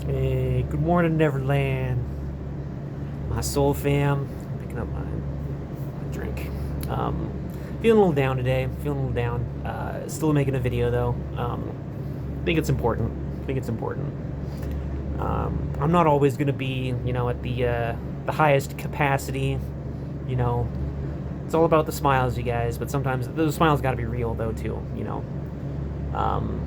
Hey, good morning, Neverland. My soul fam. Picking up my drink. Feeling a little down today. Feeling a little down. Still making a video though. Think it's important. Think it's important. I'm not always gonna be, at the highest capacity. You know, it's all about the smiles, you guys. But sometimes those smiles got to be real though too. Um,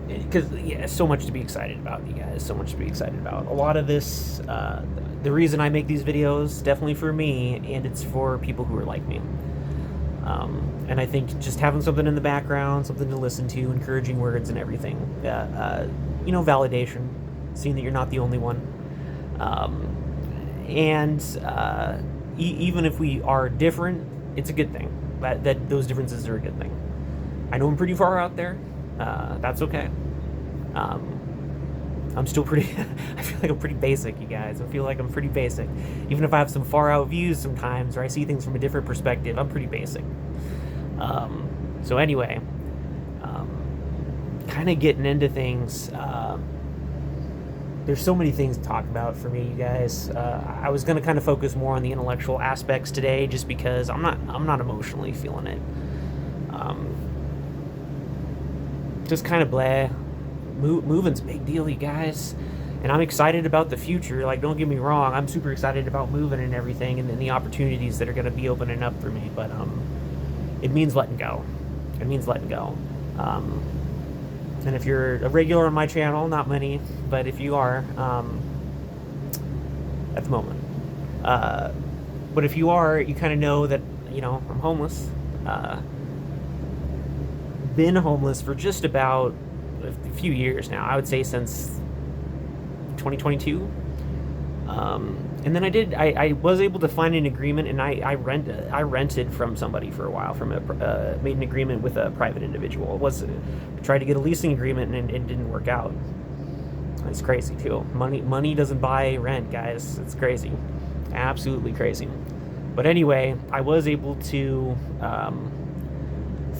because yeah, so much to be excited about, you guys. So much to be excited about. A lot of this, the reason I make these videos, definitely for me, and it's for people who are like me. And I think just having something in the background, something to listen to, encouraging words and everything, validation, seeing that you're not the only one, and even if we are different, it's a good thing. That those differences are a good thing. I know I'm pretty far out there. That's okay. I'm still pretty. I feel like I'm pretty basic, you guys. I feel like I'm pretty basic. Even if I have some far out views sometimes, or I see things from a different perspective, I'm pretty basic. So anyway, kind of getting into things. There's so many things to talk about for me, you guys. I was gonna kind of focus more on the intellectual aspects today, just because I'm not emotionally feeling it. Just kind of blah. Moving's a big deal, you guys, and I'm excited about the future. Like, don't get me wrong, I'm super excited about moving and everything, and then the opportunities that are going to be opening up for me. But it means letting go. It means letting go. And if you're a regular on my channel, not many, but if you are, at the moment, but if you are, you kind of know that I'm homeless. Been homeless for just about a few years now. I would say since 2022. And then I was able to find an agreement, and I rented from somebody for a while, made an agreement with a private individual. Tried to get a leasing agreement, and it didn't work out. It's crazy too. Money doesn't buy rent, guys. It's crazy. Absolutely crazy. But anyway, I was able to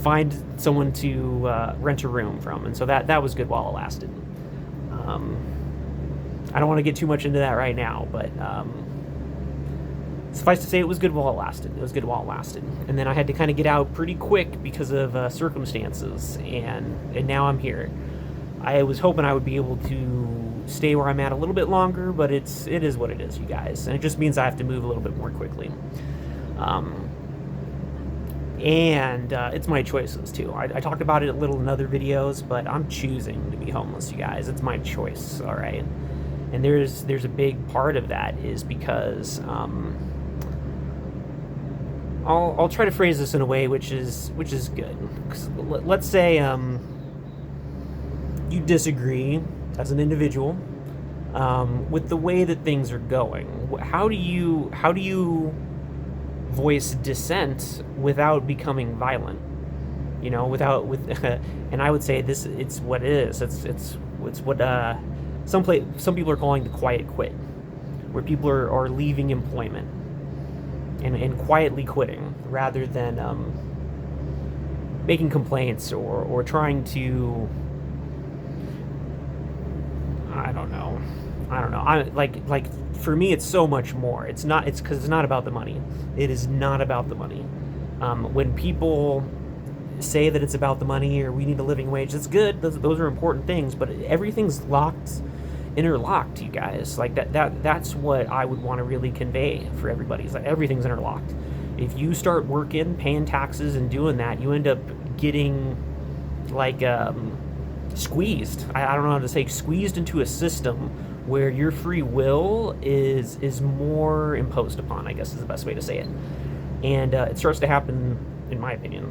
find someone to rent a room from, and so that was good while it lasted. I don't want to get too much into that right now, but suffice to say, it was good while it lasted. It was good while it lasted, and then I had to kind of get out pretty quick because of circumstances, and now I'm here. I was hoping I would be able to stay where I'm at a little bit longer, but it is what it is, you guys, and it just means I have to move a little bit more quickly. And it's my choices too. I talked about it a little in other videos, but I'm choosing to be homeless, you guys. It's my choice, all right? And there's a big part of that is because I'll try to phrase this in a way which is good. 'Cause let's say you disagree as an individual with the way that things are going. How do you voice dissent without becoming violent? And I would say it's what it is. It's what some people are calling the quiet quit, where people are leaving employment and quietly quitting rather than making complaints or trying to. I don't know. I like for me, it's so much more. It's because it's not about the money. It is not about the money. When people say that it's about the money or we need a living wage, that's good. Those are important things, but everything's interlocked, you guys. Like that's what I would want to really convey for everybody. Is that everything's interlocked. If you start working, paying taxes, and doing that, you end up getting like squeezed. I don't know how to say, squeezed into a system where your free will is more imposed upon, I guess is the best way to say it. And it starts to happen, in my opinion,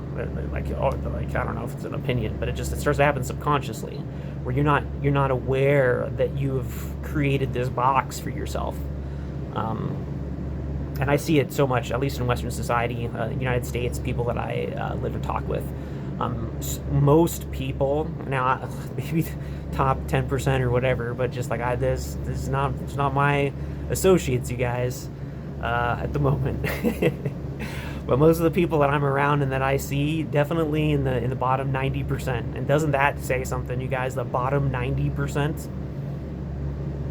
like I don't know if it's an opinion, but it starts to happen subconsciously, where you're not aware that you've created this box for yourself. And I see it so much, at least in Western society, in the United States, people that I live and talk with. Most people now, maybe top 10% or whatever, but just like this is not my associates, you guys, at the moment. But most of the people that I'm around and that I see, definitely in the bottom 90%. And doesn't that say something, you guys? The bottom 90%.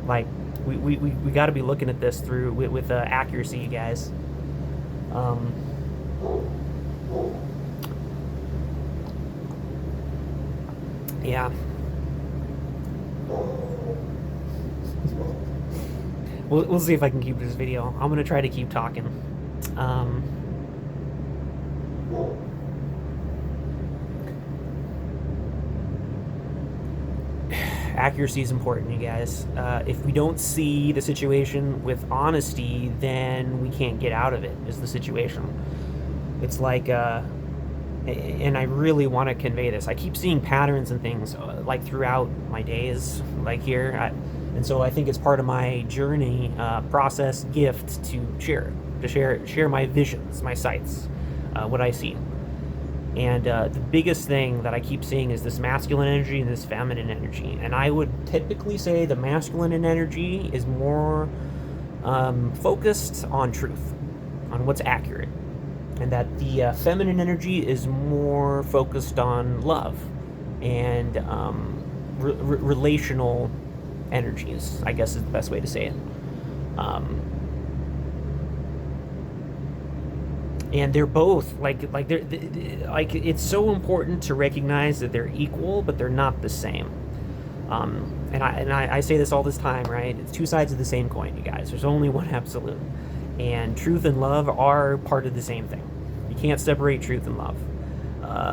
Like, we got to be looking at this through with accuracy, you guys. Um, yeah. We'll see if I can keep this video. I'm gonna try to keep talking. Um, Accuracy is important, you guys. If we don't see the situation with honesty, then we can't get out of it, is the situation. It's like, and I really want to convey this. I keep seeing patterns and things like throughout my days, like here. And so I think it's part of my journey, process, gift to share my visions, my sights, what I see. And the biggest thing that I keep seeing is this masculine energy and this feminine energy. And I would typically say the masculine energy is more focused on truth, on what's accurate. And that the feminine energy is more focused on love and relational energies, I guess is the best way to say it. And they're both like it's so important to recognize that they're equal, but they're not the same. And I say this all this time, right? It's two sides of the same coin, you guys. There's only one absolute, and truth and love are part of the same thing. You can't separate truth and love.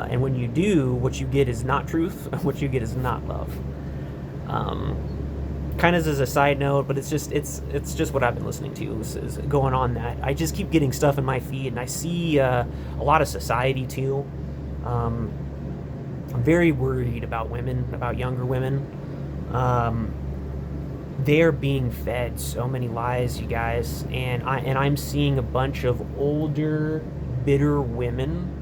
And when you do, what you get is not truth. What you get is not love. Kind of as a side note, but it's just what I've been listening to is going on that. I just keep getting stuff in my feed, and I see a lot of society too. I'm very worried about women, about younger women. They're being fed so many lies, you guys, and I'm seeing a bunch of older, bitter women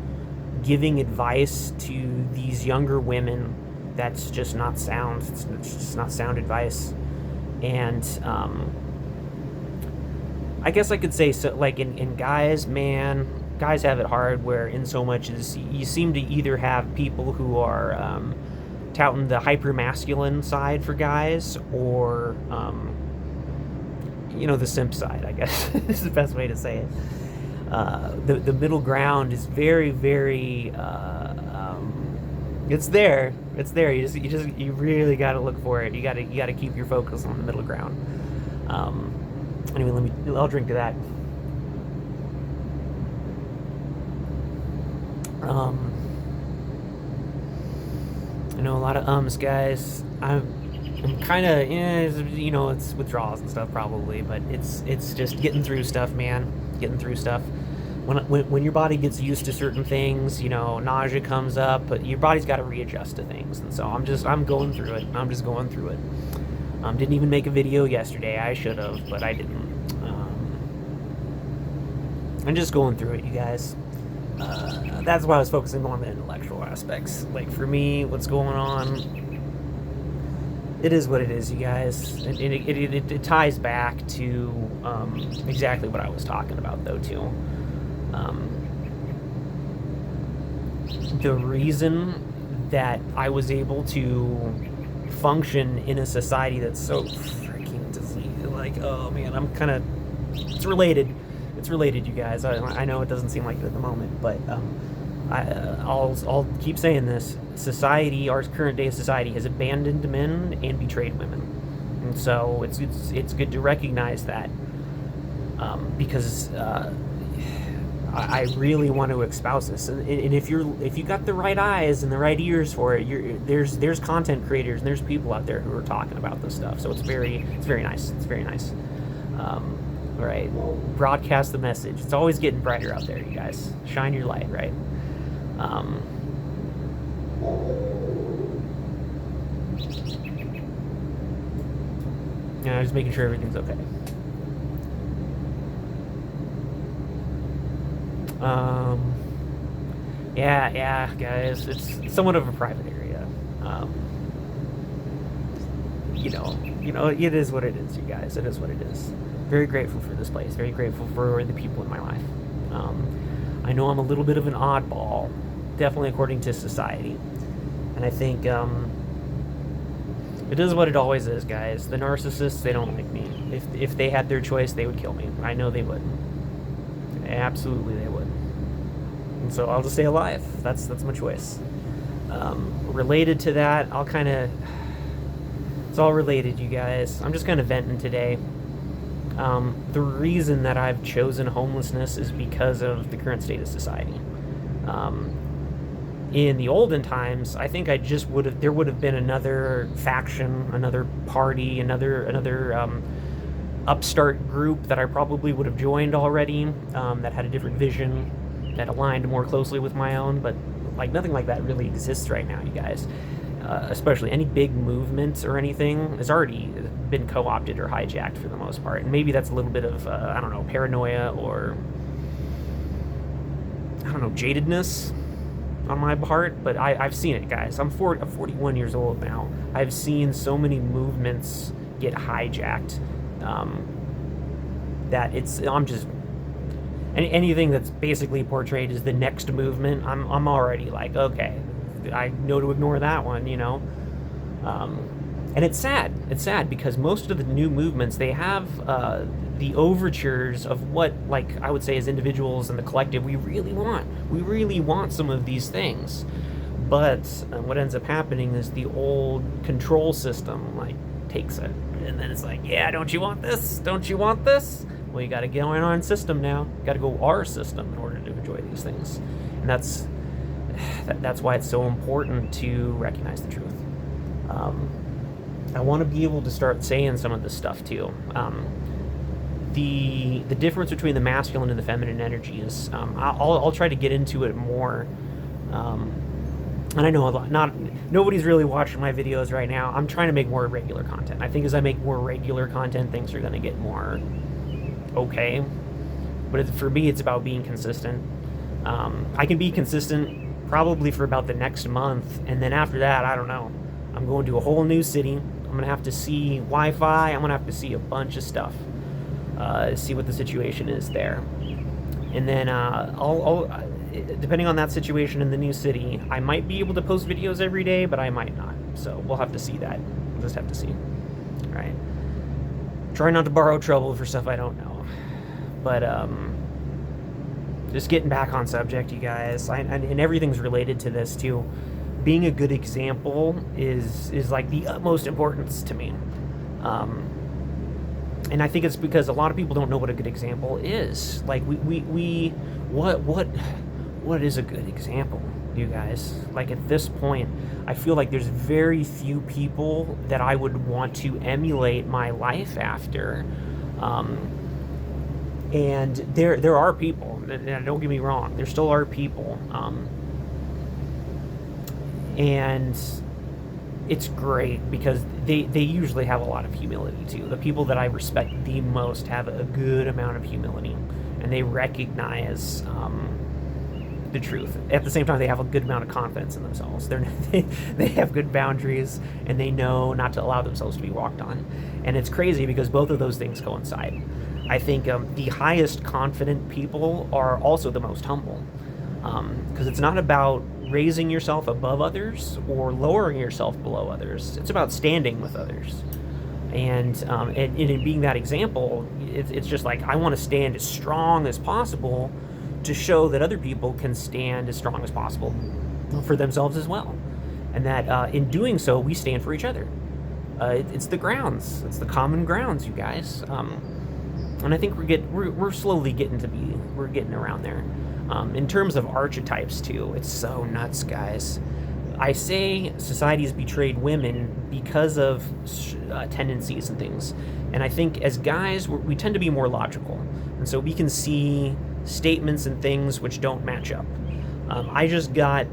giving advice to these younger women that's just not sound. It's just not sound advice. And I guess I could say, so like in guys, man, guys have it hard, where in so much as you seem to either have people who are touting the hyper masculine side for guys, or the simp side, I guess is the best way to say it. The middle ground is very, very it's there. You really got to look for it. You got to keep your focus on the middle ground. Anyway, I'll drink to that. I know a lot of ums, guys. I'm kind of, it's withdrawals and stuff probably, but it's just getting through stuff, man. Getting through stuff. When your body gets used to certain things, nausea comes up, but your body's got to readjust to things. And so I'm going through it. I'm just going through it. Didn't even make a video yesterday. I should have, but I didn't. I'm just going through it, you guys. That's why I was focusing more on the intellectual aspects. Like, for me, what's going on, it is what it is, you guys. It ties back to exactly what I was talking about, though, too. The reason that I was able to function in a society that's so freaking diseased, like, oh man, I'm kind of, it's related, you guys. I know it doesn't seem like it at the moment, but I'll keep saying this. Society, our current day society, has abandoned men and betrayed women, and so it's good to recognize that, because I really want to espouse this, and if you got the right eyes and the right ears for it, there's content creators and there's people out there who are talking about this stuff. So it's very nice. It's very nice. All right, broadcast the message. It's always getting brighter out there, you guys. Shine your light, right? Just making sure everything's okay. Yeah, guys, it's somewhat of a private area. It is what it is, you guys. It is what it is. Very grateful for this place. Very grateful for the people in my life. I know I'm a little bit of an oddball, definitely according to society. And I think it is what it always is, guys. The narcissists, they don't like me. If they had their choice, they would kill me. I know they would. Absolutely, they would. And so I'll just stay alive. That's my choice. Related to that, it's all related, you guys. I'm just kind of venting today. The reason that I've chosen homelessness is because of the current state of society. In the olden times, I think there would have been another faction, another party, another upstart group that I probably would have joined already, that had a different vision, that aligned more closely with my own, but like nothing like that really exists right now, you guys. Especially any big movements or anything has already been co-opted or hijacked for the most part. And maybe that's a little bit of, I don't know, paranoia or, I don't know, jadedness on my part. But I've seen it, guys. I'm 41 years old now. I've seen so many movements get hijacked that I'm just... anything that's basically portrayed as the next movement, I'm already like, okay, I know to ignore that one, you know. And it's sad. It's sad because most of the new movements, they have the overtures of what, like, I would say as individuals and the collective, we really want. We really want some of these things. But what ends up happening is the old control system, like, takes it. And then it's like, yeah, don't you want this? Don't you want this? Well, you got to get on our system now. You got to go our system in order to enjoy these things. And that's why it's so important to recognize the truth. I want to be able to start saying some of this stuff too. The difference between the masculine and the feminine energy is, I'll try to get into it more. And I know nobody's really watching my videos right now. I'm trying to make more regular content. I think as I make more regular content, things are going to get more okay. But for me, it's about being consistent. I can be consistent probably for about the next month, and then after that, I don't know. I'm going to a whole new city. I'm gonna have to see Wi-Fi. I'm gonna have to see a bunch of stuff, see what the situation is there, and then I'll depending on that situation in the new city, I might be able to post videos every day, but I might not. So we'll have to see that. We'll just have to see. All right. Try not to borrow trouble for stuff I don't know, but just getting back on subject, you guys, and everything's related to this too. Being a good example is like the utmost importance to me, and I think it's because a lot of people don't know what a good example is. Like what is a good example, you guys? Like at this point, I feel like there's very few people that I would want to emulate my life after. And there are people, and don't get me wrong, there still are people, and it's great because they usually have a lot of humility too. The people that I respect the most have a good amount of humility, and they recognize the truth. At the same time, they have a good amount of confidence in themselves. They have good boundaries, and they know not to allow themselves to be walked on. And it's crazy because both of those things coincide. I think the highest confident people are also the most humble, because it's not about raising yourself above others or lowering yourself below others. It's about standing with others. And in being that example, it's just like, I want to stand as strong as possible to show that other people can stand as strong as possible for themselves as well. And that in doing so, we stand for each other. It's the grounds. It's the common grounds, you guys. And I think we're slowly getting around there. In terms of archetypes too, it's so nuts, guys. I say society has betrayed women because of tendencies and things. And I think as guys, we tend to be more logical. And so we can see statements and things which don't match up. I just got,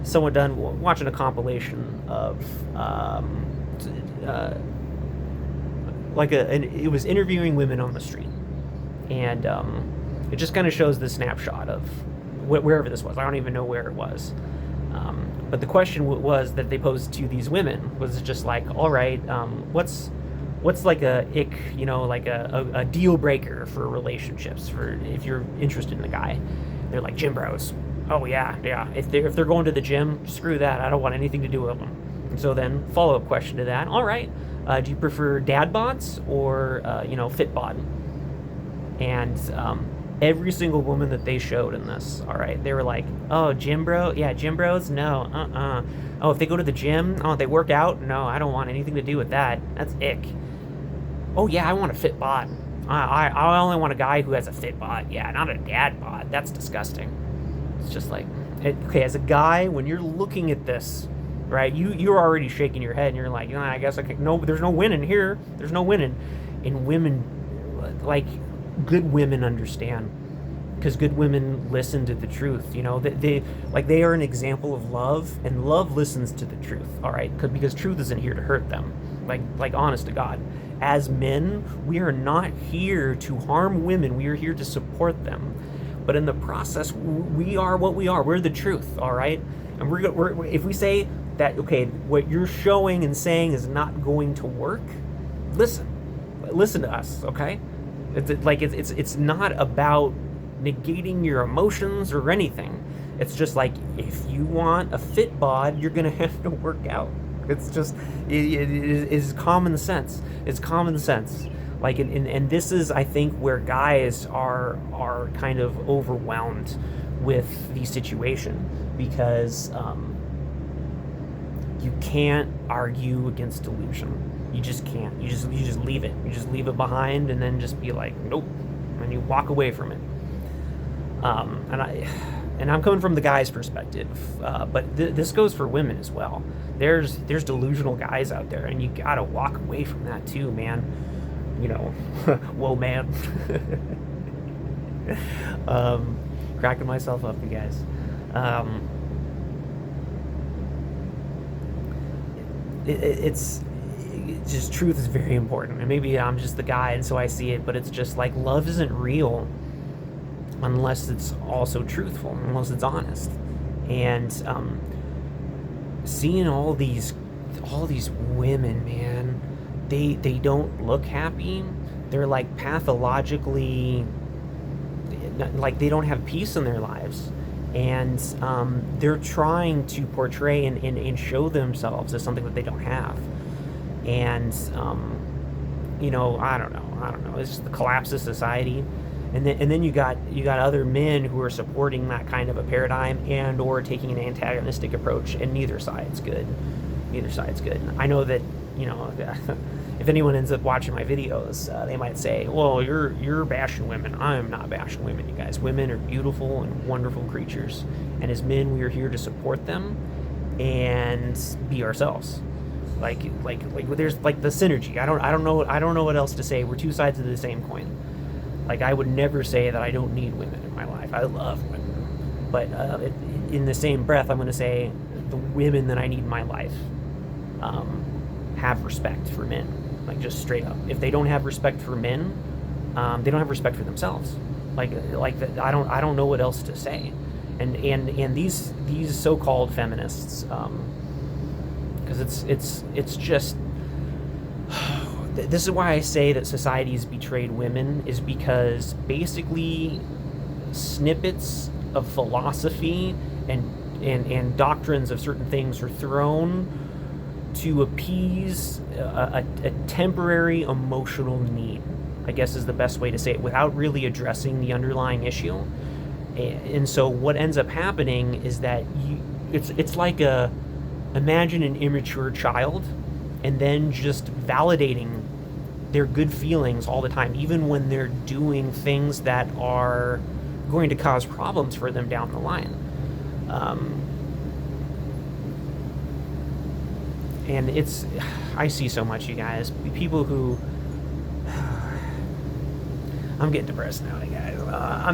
somewhat done watching a compilation of, it was interviewing women on the street. And it just kind of shows the snapshot of wherever this was. I don't even know where it was. But the question was that they posed to these women was just like, all right, what's what's like a ick, like a deal breaker for relationships, for if you're interested in a guy? They're like, gym bros. Oh yeah, yeah. If they're going to the gym, screw that. I don't want anything to do with them. And so then follow up question to that. All right, do you prefer dad bods or fit bod? And every single woman that they showed in this, all right, they were like, oh, gym bro, yeah, gym bros, no, oh, if they go to the gym, oh, they work out, no, I don't want anything to do with that. That's ick. Oh yeah, I want a fit bod. I only want a guy who has a fit bod. Yeah, not a dad bod. That's disgusting. It's just like, okay, as a guy, when you're looking at this, right, you're already shaking your head and you're like, I guess I can. No, there's no winning here. There's no winning. And women, like, good women understand, because good women listen to the truth. They are an example of love, and love listens to the truth. All right, because truth isn't here to hurt them. Like honest to God, as men, we are not here to harm women. We are here to support them. But in the process, we are what we are. We're the truth. All right, and we're if we say that, okay, what you're showing and saying is not going to work, listen to us. Okay. It's not about negating your emotions or anything. It's just like, if you want a fit bod, you're gonna have to work out. It's just it is common sense. It's common sense. And this is, I think, where guys are kind of overwhelmed with the situation, because you can't argue against delusion. You just can't. You just leave it. You just leave it behind, and then just be like, nope, and you walk away from it. And I'm coming from the guy's perspective, but this goes for women as well. There's delusional guys out there, and you gotta walk away from that too, man. Whoa, man. Cracking myself up, you guys. It's just, truth is very important, and maybe I'm just the guy and so I see it, but it's just like, love isn't real unless it's also truthful, unless it's honest. And seeing all these women, man, they don't look happy. They're like pathologically, like, they don't have peace in their lives, and they're trying to portray and show themselves as something that they don't have. And I don't know, it's just the collapse of society. And then you got other men who are supporting that kind of a paradigm, and or taking an antagonistic approach, and neither side's good. I know that, if anyone ends up watching my videos, they might say, well, you're bashing women. I'm not bashing women, you guys. Women are beautiful and wonderful creatures, and as men, we are here to support them and be ourselves. Like there's like the synergy. I don't know what else to say. We're two sides of the same coin. Like, I would never say that I don't need women in my life. I love women, but in the same breath, I'm going to say the women that I need in my life have respect for men. Like, just straight up. If they don't have respect for men, they don't have respect for themselves. I don't know what else to say. And these so-called feminists, because it's just. This is why I say that society's betrayed women, is because basically snippets of philosophy and doctrines of certain things are thrown to appease a temporary emotional need, I guess is the best way to say it, without really addressing the underlying issue. And so what ends up happening is that it's like imagine an immature child, and then just validating their good feelings all the time, even when they're doing things that are going to cause problems for them down the line. And I see so much, you guys, people who, I'm getting depressed now, you guys.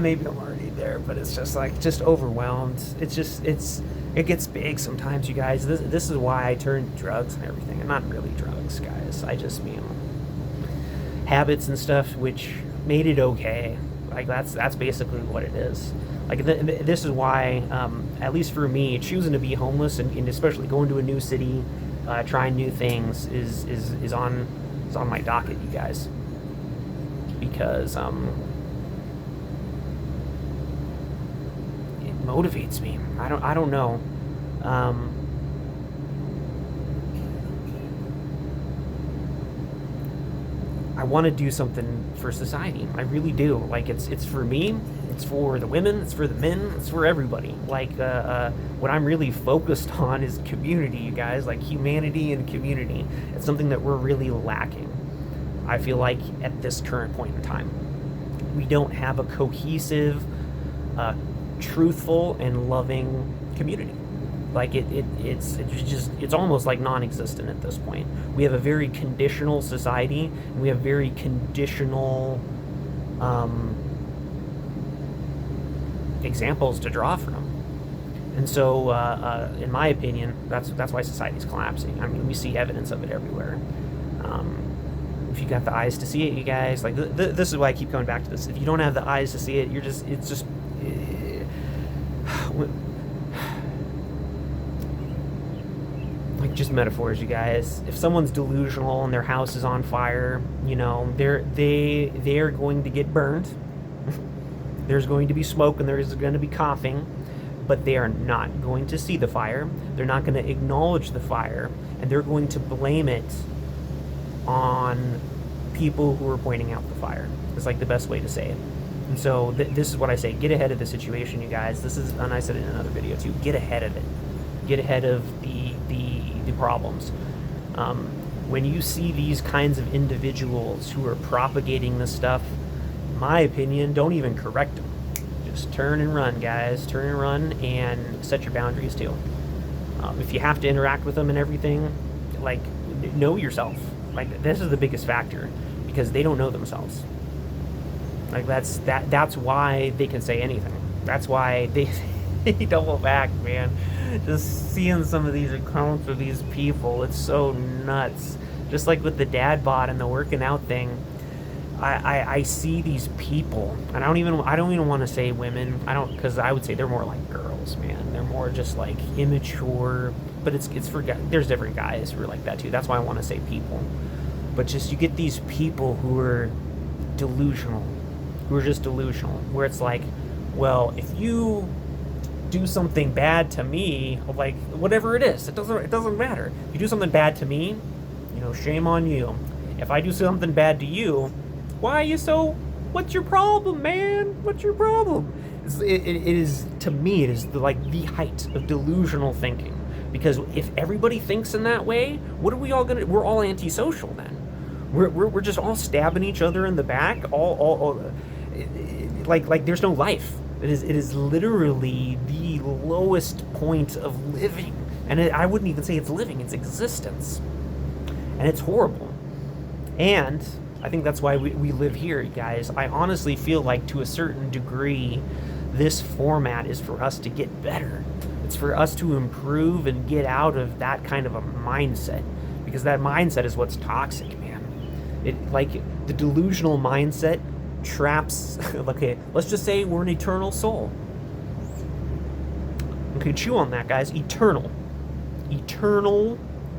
Maybe I'm already there, but it's just like, just overwhelmed. It gets big sometimes, you guys. This is why I turned to drugs and everything. And not really drugs, guys. I just mean habits and stuff, which made it okay. Like, that's basically what it is. Like, this is why, at least for me, choosing to be homeless and especially going to a new city, trying new things is on is on my docket, you guys, because it motivates me. I don't know. I want to do something for society. I really do. Like, it's for me, it's for the women, it's for the men, it's for everybody. Like, what I'm really focused on is community, you guys. Like, humanity and community. It's something that we're really lacking, I feel like, at this current point in time. We don't have a cohesive, truthful, and loving community. Like, it's almost like non-existent at this point. We have a very conditional society, and we have very conditional examples to draw from. And so, in my opinion, that's why society's collapsing. I mean, we see evidence of it everywhere. If you got the eyes to see it, you guys, like, this is why I keep coming back to this. If you don't have the eyes to see it, it's just like, just metaphors, you guys. If someone's delusional and their house is on fire, you know, they're going to get burned. There's going to be smoke and there's going to be coughing, but they are not going to see the fire. They're not going to acknowledge the fire, and they're going to blame it on people who are pointing out the fire. It's like the best way to say it. And so this is what I say: get ahead of the situation, you guys. This is, and I said it in another video too, get ahead of it. Get ahead of the problems. When you see these kinds of individuals who are propagating this stuff, in my opinion, don't even correct them. Just turn and run, guys. Turn and run, and set your boundaries too. If you have to interact with them and everything, like, know yourself. Like, this is the biggest factor, because they don't know themselves. Like, that's why they can say anything. That's why they double back, man. Just seeing some of these accounts of these people, it's so nuts. Just like with the dad bod and the working out thing, I see these people, and I don't even want to say women. Because I would say they're more like girls, man. They're more just like immature. But it's for guys. There's different guys who are like that too. That's why I want to say people. But just, you get these people who are delusional, who are just delusional, where it's like, well, if you do something bad to me, like, whatever it is, it doesn't matter. If you do something bad to me, you know, shame on you. If I do something bad to you, why are you so, what's your problem, man? What's your problem? It is, to me, it is like the height of delusional thinking. Because if everybody thinks in that way, what are we all gonna, we're all antisocial then. We're just all stabbing each other in the back, all like there's no life. It is literally the lowest point of living. And I wouldn't even say it's living, it's existence. And it's horrible. And I think that's why we live here, guys. I honestly feel like, to a certain degree, this format is for us to get better. It's for us to improve and get out of that kind of a mindset. Because that mindset is what's toxic, man. It, like, the delusional mindset traps, okay, let's just say we're an eternal soul. Okay, chew on that, guys. Eternal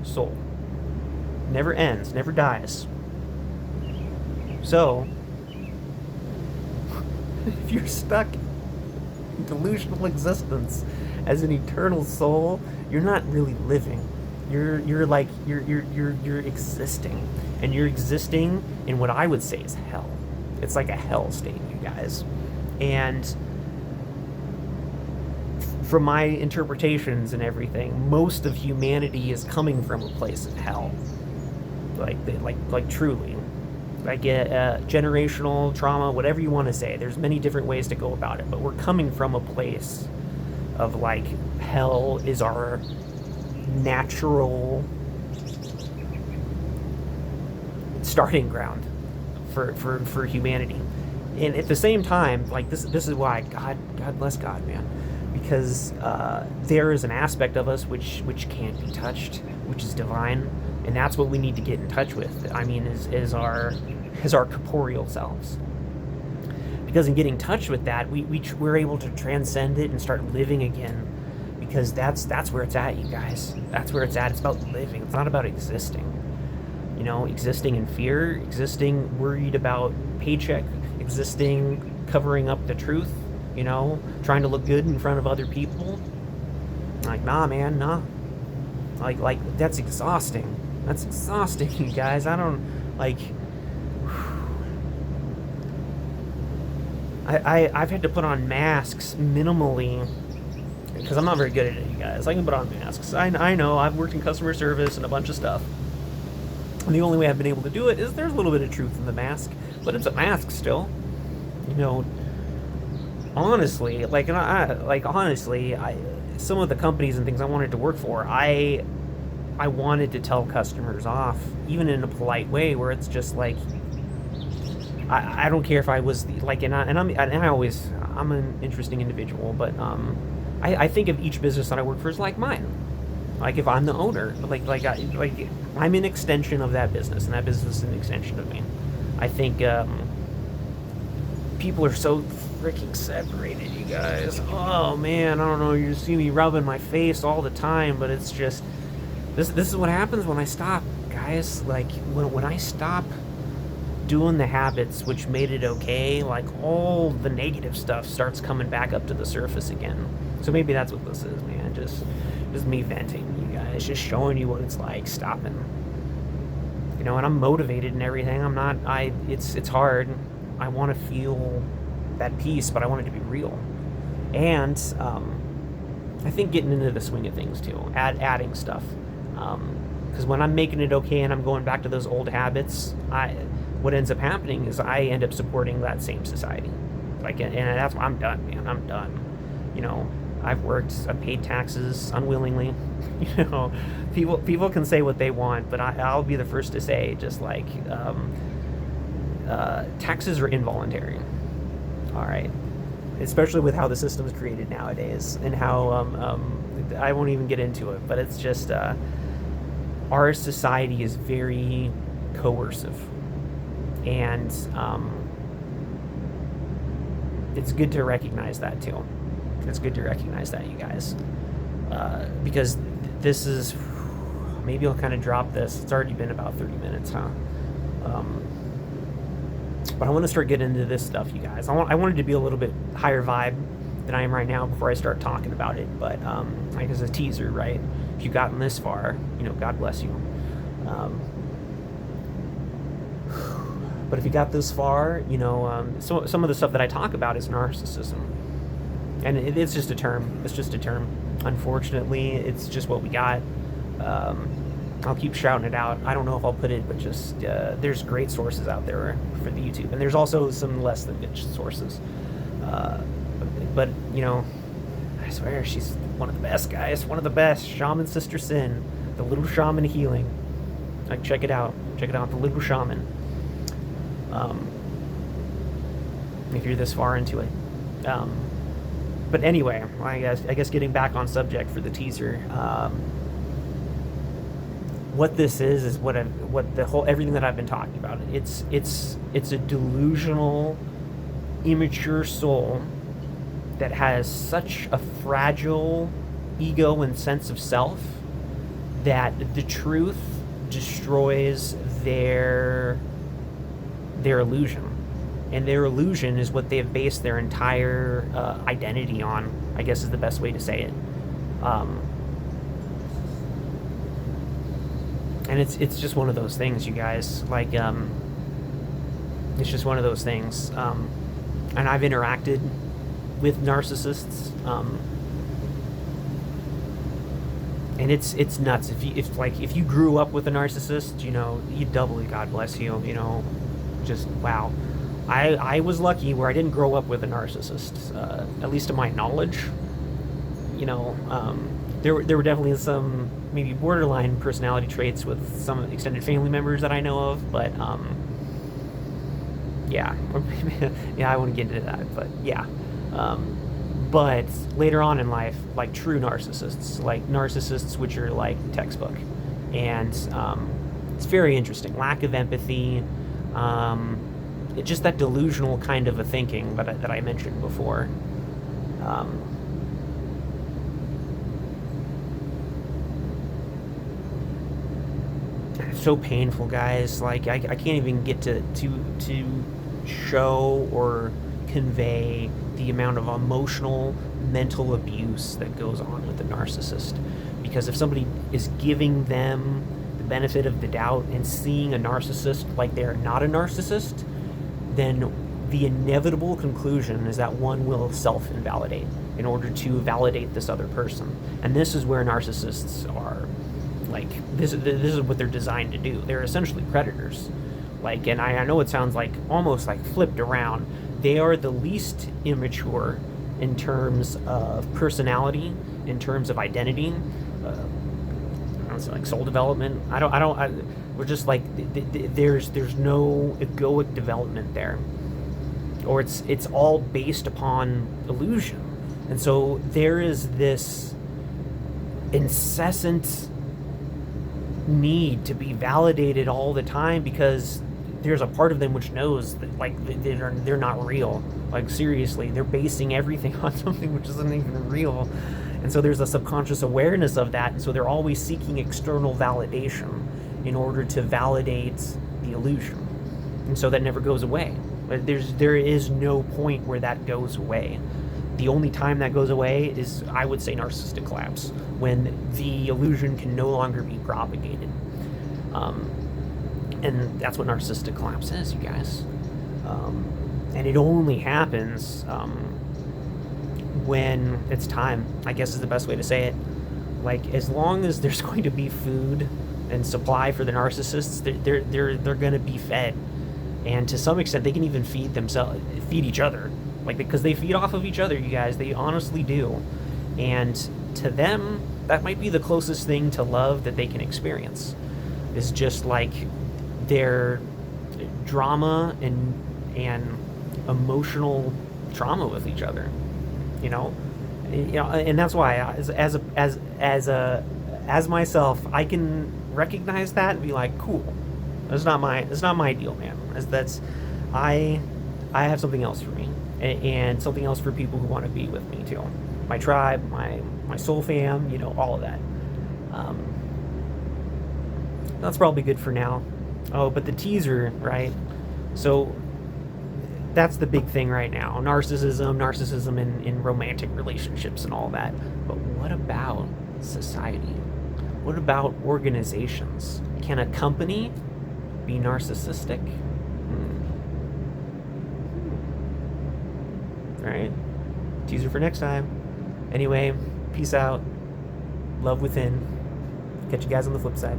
soul. Never ends, never dies. So, if you're stuck in delusional existence as an eternal soul, you're not really living. You're existing, and you're existing in what I would say is hell. It's like a hell state, you guys. And from my interpretations and everything, most of humanity is coming from a place of hell. Like truly. Like generational trauma, whatever you want to say. There's many different ways to go about it, but we're coming from a place of, like, hell is our natural starting ground for humanity. And at the same time, like, this is why God bless God, man, because there is an aspect of us which can't be touched, which is divine, and that's what we need to get in touch with. I mean, is our corporeal selves. Because in getting in touch with that, we're able to transcend it and start living again. Because that's where it's at, you guys. That's where it's at. It's about living. It's not about existing. existing in fear, existing worried about paycheck, existing covering up the truth, trying to look good in front of other people. Like, nah, man, nah. Like that's exhausting. That's exhausting, you guys. I don't, like, I've had to put on masks minimally because I'm not very good at it, you guys. I can put on masks. I know, I've worked in customer service and a bunch of stuff. And the only way I've been able to do it is there's a little bit of truth in the mask, but it's a mask still. Honestly, some of the companies and things I wanted to work for, I wanted to tell customers off, even in a polite way, where it's just like, I don't care if I was like, I'm an interesting individual, but I think of each business that I work for as like mine. Like, if I'm the owner, I'm an extension of that business, and that business is an extension of me. I think people are so freaking separated, you guys. Oh man, I don't know. You see me rubbing my face all the time, but it's just this is what happens when I stop, guys. Like, when I stop doing the habits which made it okay, like, all the negative stuff starts coming back up to the surface again. So maybe that's what this is, man. Just me venting, you guys, just showing you what it's like stopping. And I'm motivated and everything. It's hard. I want to feel that peace, but I want it to be real. And I think getting into the swing of things too, adding stuff. Because when I'm making it okay and I'm going back to those old habits, what ends up happening is I end up supporting that same society. And that's why I'm done, man. I'm done. I've worked, I've paid taxes unwillingly. People can say what they want, but I'll be the first to say, just like, taxes are involuntary. All right, especially with how the system is created nowadays, and how I won't even get into it, but it's just our society is very coercive, and it's good to recognize that too. It's good to recognize that, you guys, because this is, maybe I'll kind of drop this. It's already been about 30 minutes, huh? But I want to start getting into this stuff, you guys. I wanted to be a little bit higher vibe than I am right now before I start talking about it. But like, as a teaser, right? If you've gotten this far, God bless you. But if you got this far, so some of the stuff that I talk about is narcissism. And it's just a term. It's just a term. Unfortunately, it's just what we got. I'll keep shouting it out. I don't know if I'll put it, but just there's great sources out there for the YouTube, and there's also some less than good sources. But I swear she's one of the best, guys. One of the best. Shaman Sister Sin, the Little Shaman Healing. Like, check it out. Check it out. The Little Shaman. If you're this far into it. But anyway, I guess getting back on subject for the teaser. What this is what the whole, everything that I've been talking about. It's a delusional, immature soul that has such a fragile ego and sense of self that the truth destroys their illusion. And their illusion is what they've based their entire identity on, I guess is the best way to say it. And it's just one of those things, you guys. Like, it's just one of those things. And I've interacted with narcissists, and it's nuts. If you grew up with a narcissist, you doubly, God bless you. Just wow. I was lucky where I didn't grow up with a narcissist, at least to my knowledge. There were definitely some maybe borderline personality traits with some extended family members that I know of, but yeah, I wouldn't get into that, but yeah. But later on in life, like true narcissists, which are like textbook, and it's very interesting. Lack of empathy, just that delusional kind of a thinking that I mentioned before. so painful, guys. Like I can't even get to show or convey the amount of emotional, mental abuse that goes on with the narcissist. Because if somebody is giving them the benefit of the doubt and seeing a narcissist like they're not a narcissist, then the inevitable conclusion is that one will self-invalidate in order to validate this other person. And this is where narcissists are, like, this is what they're designed to do. They're essentially predators. Like, and I know it sounds like almost like flipped around. They are the least immature in terms of personality, in terms of identity, I don't say like soul development. We're just like, there's no egoic development there, or it's all based upon illusion. And so there is this incessant need to be validated all the time, because there's a part of them which knows that, like, they're not real. Like, seriously, they're basing everything on something which isn't even real. And so there's a subconscious awareness of that, and so they're always seeking external validation in order to validate the illusion. And so that never goes away. There is no point where that goes away. The only time that goes away is, I would say, narcissistic collapse, when the illusion can no longer be propagated. And that's what narcissistic collapse is, you guys. And it only happens when it's time, I guess is the best way to say it. Like, as long as there's going to be food and supply for the narcissists, they're going to be fed. And to some extent, they can even feed each other. Like, because they feed off of each other, you guys. They honestly do. And to them, that might be the closest thing to love that they can experience. Is just like their drama and emotional trauma with each other. You know, and that's why, as myself, I can recognize that and be like, cool. That's not my deal, man. I have something else for me, and something else for people who want to be with me too. My tribe, my soul fam, all of that. That's probably good for now. Oh, but the teaser, right? So that's the big thing right now. Narcissism in romantic relationships and all that. But what about society? What about organizations? Can a company be narcissistic? Right? Teaser for next time. Anyway, peace out. Love within. Catch you guys on the flip side.